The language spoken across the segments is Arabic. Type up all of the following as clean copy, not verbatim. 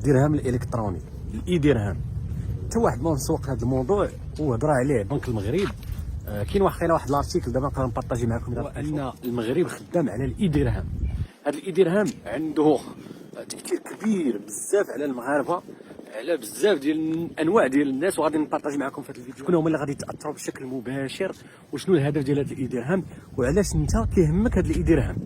الدرهم الالكتروني، الاي درهم. حتى واحد ما مسوق هذا الموضوع وهضر عليه بنك المغرب. كاين واحد الارتيكل دابا نقدر نبارطاجي معكم، هو ان المغرب خدام على الاي درهم. هذا الاي درهم عنده تاثير كبير بزاف على المغاربه، على بزاف ديال انواع ديال الناس، وغادي نبارطاجي معكم في هذا الفيديو شكون هما اللي غادي يتاثروا بشكل مباشر، وشنو الهدف ديال هذا الاي درهم، وعلاش انت كيهمك هذا الاي درهم.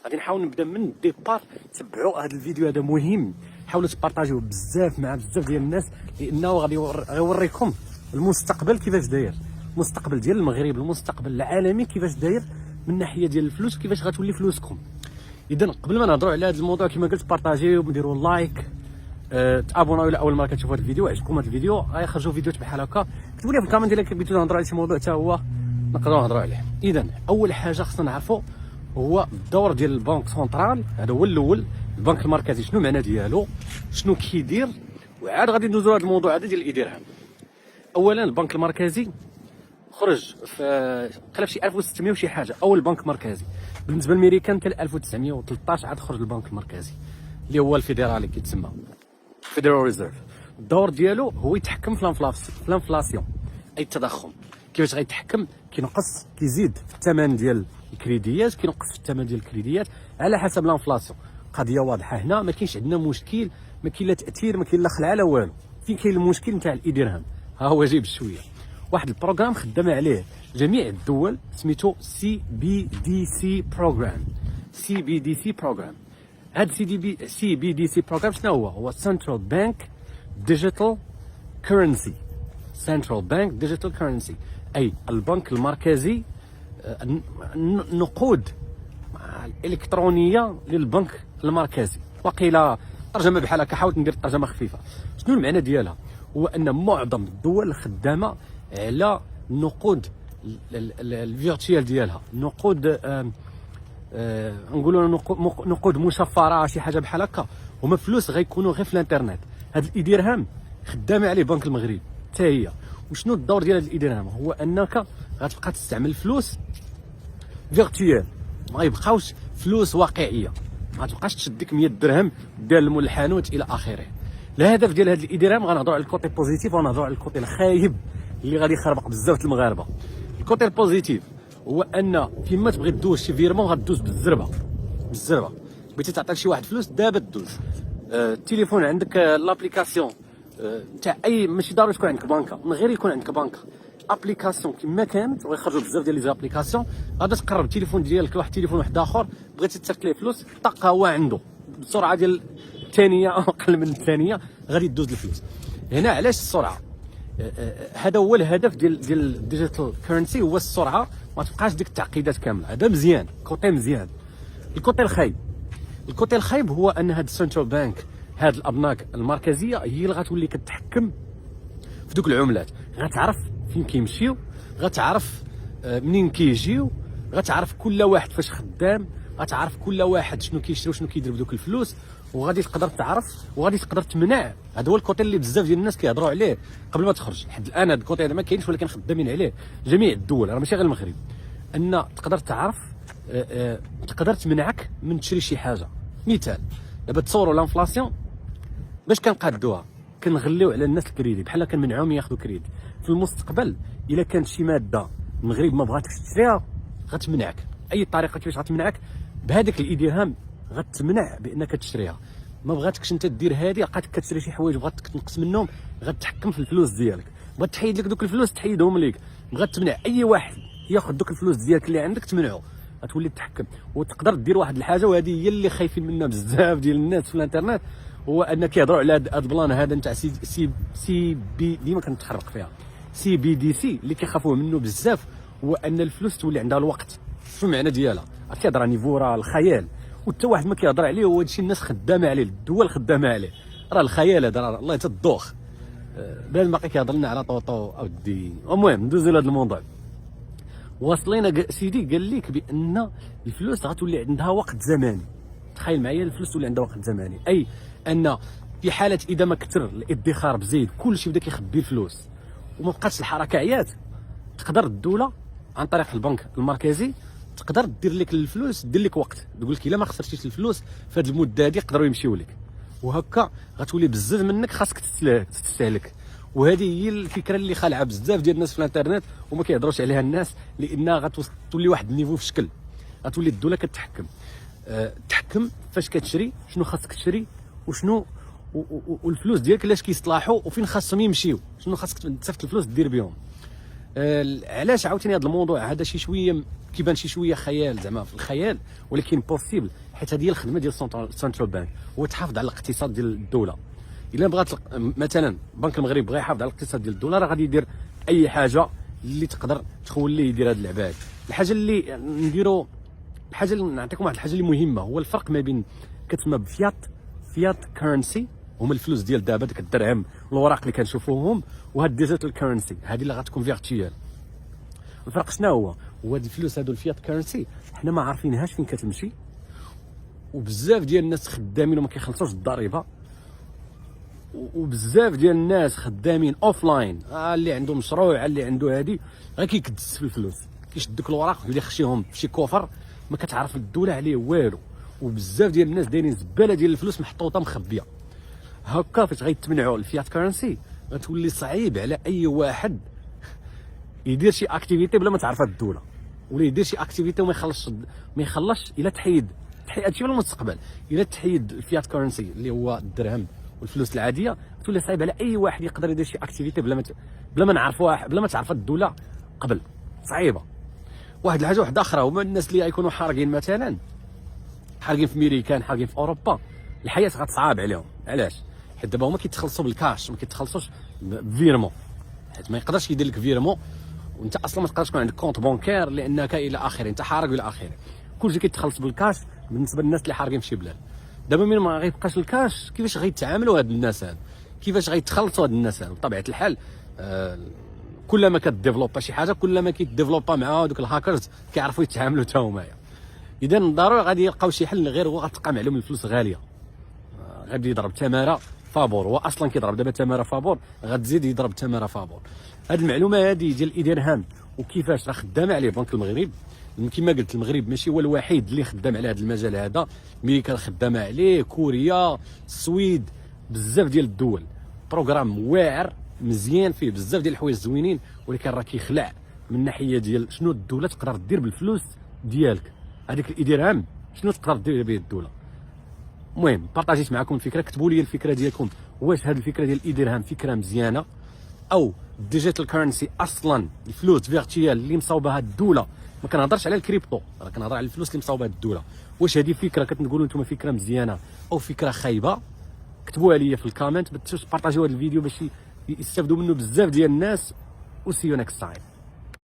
غادي نحاول نبدا من الديبار. تبعوا هذا الفيديو، هذا مهم، حاولوا تبارطاجيوه بزاف مع بزاف ديال الناس، لانه غادي يوريكم المستقبل كيفاش داير، المستقبل ديال المغرب، المستقبل العالمي كيفاش داير من ناحيه ديال الفلوس، كيفاش غتولي فلوسكم. اذا قبل ما نهضروا على هذا الموضوع كما قلت بارطاجيو، ديروا لايك، تابوناو الى اول مره كتشوفوا هذا الفيديو، عجبكم هذا الفيديو غيخرجوا فيديوهات بحال هكا، كتبوا لي في الكومنت الا بغيتوا نهضروا على شي موضوع حتى هو نقدروا نهضروا عليه. اذا اول حاجه خصنا نعرفوا هو الدور ديال البنك سنترال، هذا هو الاول. البنك المركزي شنو المعنى ديالو، شنو كيدير، وعاد غادي ندوزوا هذا الموضوع هذا ديال الاي درهم. اولا البنك المركزي خرج في قلب شي 1600 وشي حاجه، اول بنك مركزي. بالنسبه للامريكان كان 1913 عاد خرج البنك المركزي اللي هو الفيدرالي كيتسمى فيدرال ريزيرف. الدور ديالو هو يتحكم في الانفلاسيون، اي التضخم. كيفاش غيتحكم؟ كينقص كيزيد في الثمن ديال الكريديات، كينقص في الثمن ديال الكريديات على حسب الانفلاسيون. قضيه واضحه هنا، ما كاينش عندنا مشكل، ما كاين لا تاثير، ما كاين لا خلعه لا والو. فين كاين المشكل نتاع الاي درهم؟ ها هو جاي بشويه. واحد البروغرام خدام عليه جميع الدول سميتو CBDC بروغرام. CBDC بروغرام. هاد CBDC بروغرام شنو هو سنترال بانك ديجيتال كورنسي. سنترال بانك ديجيتال كورنسي، اي البنك المركزي، النقود الالكترونيه للبنك المركزي. وقيل ترجمه بحال هكا، حاولت ندير ترجمه خفيفه. شنو المعنى ديالها؟ هو ان معظم الدول خدامه على النقود الفيرتوال ديالها، نقود نقولوا نقود مشفره، شي حاجه بحال هكا. هما فلوس غيكونوا غير في الانترنت. هاد الاي درهم خدامه عليه بنك المغرب حتى هي. وشنو الدور ديال هاد الاي درهم؟ هو انك غتبقى تستعمل فلوس فيرتوال، ما يبقاوش فلوس واقعيه. ما تبقاش تشد ديك 100 درهم ديال المول الحانوت الى اخره. الهدف ديال هاد الاي درهم غنهضروا على الكوتي بوزيتيف وغنهضروا على الكوتي الخايب اللي غادي يخربق بزاف المغاربه. الكوتي البوزيتيف هو ان فيما تبغي دوز شي فيرمون غدوز بالزربه. بغيتي تعطي لشي واحد فلوس دابا دوز. التليفون عندك لابليكاسيون تاع اي، ماشي ضروري تكون عندك بنكه، من غير يكون عندك بنكه، ابليكاسيون كما كانت، ويخرجوا بزاف ديال لي زابليكاسيون. غادا تقرب التليفون ديالك لواحد التليفون واحد اخر، بغيتي تصيفط ليه فلوس، طق هو عنده بسرعه ديال الثانيه او اقل من الثانيه غادي تدوز الفلوس. هنا علاش السرعه؟ هذا هو الهدف ديال الديجيتال كورنسي، هو السرعه، ما تبقاش ديك التعقيدات كامله. هذا مزيان، كوتي مزيان. الكوتي الخايب هو ان هاد السنترال بانك، هاد الابناك المركزيه هي اللي غتولي كتحكم في دوك العملات. غتعرف فين كيمشيو، غتعرف منين كيجيو، غتعرف كل واحد فاش خدام، غتعرف كل واحد شنو كيشري وشنو كيدير بدوك الفلوس، وغادي تقدر تعرف وغادي تقدر تمنع. هذا هو الكوتي اللي بزاف ديال الناس كيهضروا عليه قبل ما تخرج. لحد الان هذا الكوتي هذا ما كاينش، ولكن خدامين عليه جميع الدول، راه ماشي غير المغرب. ان تقدر تعرف، تقدر تمنعك من تشري شي حاجه. مثال دابا تصوروا الانفلاسيون باش كنقادوها، كنغليو على الناس الكريدي، بحال كنمنعوهم ياخذوا كريدي. في المستقبل الا كانت شي ماده المغرب ما بغاتكش تشريها غتمنعك. اي طريقه كيفاش غتمنعك؟ بهذاك الاي درهم غتمنع بانك تشريها. ما بغاتكش انت دير هذه، لقاتك كتشري شي حوايج بغاتك تنقص منهم، غتحكم في الفلوس ديالك. بغات تحيد لك دوك الفلوس تحيدهم ليك، بغات تمنع اي واحد ياخذ دوك الفلوس ديالك اللي عندك تمنعه، غتولي تتحكم. وتقدر دير واحد الحاجه، وهذه هي اللي خايفين منها بزاف ديال الناس في الانترنت، هو ان كيهضروا على هذا البلان هذا نتاع سي بي، ديما كنتخربق فيها، CBDC اللي كيخافوا منه بزاف. هو ان الفلوس تولي عندها الوقت. شنو المعنى ديالها؟ كيهضر عن نيفورا الخيال، وحتى واحد ما كيهضر عليه، هو هادشي الناس خدامه عليه، الدول خدامه عليه. راه الخيال هذا، راه الله تدوخ. بان باقي كيهضر لنا على طوطو او الدين. المهم ندوزو لهذا الموضوع. واصلين سيدي قال لك بان الفلوس غتولي عندها وقت زمني. تخيل معايا الفلوس تولي عندها وقت زمني، اي ان في حاله اذا ما كثر الادخار بزيد، كلشي بدا كيخبي الفلوس وما بقاتش الحركه عيات، تقدر الدوله عن طريق البنك المركزي تقدر دير لك الفلوس، دير لك وقت، تقول لك الا ما خسرتيش الفلوس في هذه المده هذه يقدروا يمشيو لك. وهكا غتولي بزاف منك خاصك تستهلك. وهذه هي الفكره اللي خالعه بزاف ديال الناس في الانترنت وما كيهضروش عليها الناس، لانها غتولي واحد النيفو في شكل، غتولي الدوله كتحكم. تحكم فاش كتشري، شنو خاصك تشري، وشنو والفلوس ديالك علاش كيصلاحوا وفين خاصهم يمشيو، شنو خاصك تصيفط الفلوس دير بهم. علاش عاوتاني هذا الموضوع هذا شي شويه كيبان شي شويه خيال، زعما في الخيال، ولكن بوسيبل، حيت هذه هي الخدمه ديال السنترال بانك، هو تحافظ على الاقتصاد ديال الدوله. الا بغات مثلا بنك المغرب بغى يحافظ على الاقتصاد ديال الدوله، راه غادي يدير اي حاجه اللي تقدر تخوليه يدير هاد اللعبه هادي. الحاجه اللي نديرو، الحاجه اللي نعطيكم واحد الحاجه اللي مهمه، هو الفرق ما بين كتسمى بفيات كورنسي، هما الفلوس ديال دابا ديك الدرهم الوراق اللي كنشوفوهم، وهاد ديجيتال كورنسي هذه اللي غتكون فيرتوال. الفرق شنو هو؟ هو هاد الفلوس هادو الفيات كورنسي حنا ما عارفينهاش فين كتمشي، وبزاف ديال الناس خدامين وما كيخلصوش الضريبه، وبزاف ديال الناس خدامين اوفلاين، اللي عنده مشروع اللي عنده هادي غير كيكدس في الفلوس، كيشد دوك الوراق ويبدا يخشيهم في شي كوفر ما كتعرف الدوله عليه والو. وبزاف ديال الناس دايرين زباله ديال الفلوس محطوطه مخبيه. هكا فاش غيتمنعوا الفيات كورنسي غتولي صعيب على اي واحد يدير شي اكتيفيتي بلا ما تعرفها الدوله، ولا يدير شي اكتيفيتي وما يخلصش الا تحيد هادشي في المستقبل. الا تحيد الفيات كورنسي اللي هو الدرهم والفلوس العاديه، تولي صعيب على اي واحد يقدر يدير شي اكتيفيتي بلا ما نعرفوها، بلا ما تعرفها الدوله قبل. صعيبه. واحد الحاجه واحده اخرى، هما الناس اللي غيكونوا حارقين، مثلا حارقين في امريكان، حارقين في اوروبا، الحياه غتصعب عليهم. علاش؟ حيت دابا هما كيتخلصوا بالكاش، ما كيتخلصوش بفيرمون، حيت ما يقدرش يدير لك فيرمون وانت اصلا ما تقدرش تكون عندك كونت بونكير، لانك الى اخره انت حارق الى اخره. كلشي كيتخلص بالكاش بالنسبه للناس اللي حارقين في شي بلاد. دابا من ما غيبقاش الكاش، كيفاش غيتعاملوا هاد الناس هاد؟ كيفاش غيتخلصوا هاد الناس هاد؟ بطبيعه الحال كلما كديفلوبا شي حاجه، كلما كيديفلوبا مع دوك الهاكرز كيعرفوا يتعاملوا حتى هما. اذا ضروري غادي يلقاو شي حل، غير هو غتقام عليهم الفلوس غاليه. غادي يضرب تماره فابور، هو اصلا كيضرب دابا تماره فابور، غتزيد يضرب تماره فابور. هاد المعلومه هادي ديال الايدرهام وكيفاش راه خدامه عليه بنك المغرب. كما قلت المغرب ماشي هو الوحيد اللي خدام على هذا المجال هذا، امريكا خدامه عليه، كوريا، السويد، بزاف ديال الدول. بروغرام واعر مزيان فيه بزاف ديال الحوايج زوينين، ولكن راه كيخلع من الناحيه ديال شنو الدوله تقدر دير بالفلوس ديالك. هذيك الايدرهام شنو تقدر دير به الدوله. المهم بارطاجيت معكم الفكره، كتبوا لي الفكره ديالكم، واش هذه الفكره ديال الايدرهام فكره مزيانه، او الديجيتال كورنسي اصلا الفلوس فيرتوال اللي مصاوبها الدوله. ما كنهضرش على الكريبتو، راه كنهضر على الفلوس اللي مصاوبها الدوله. واش هذه فكره كتقولوا نتوما فكره مزيانه او فكره خايبه؟ كتبوها لي في الكومنت، بارطاجيو هذا الفيديو باش يستافدوا منه بزاف ديال الناس. و see you next time.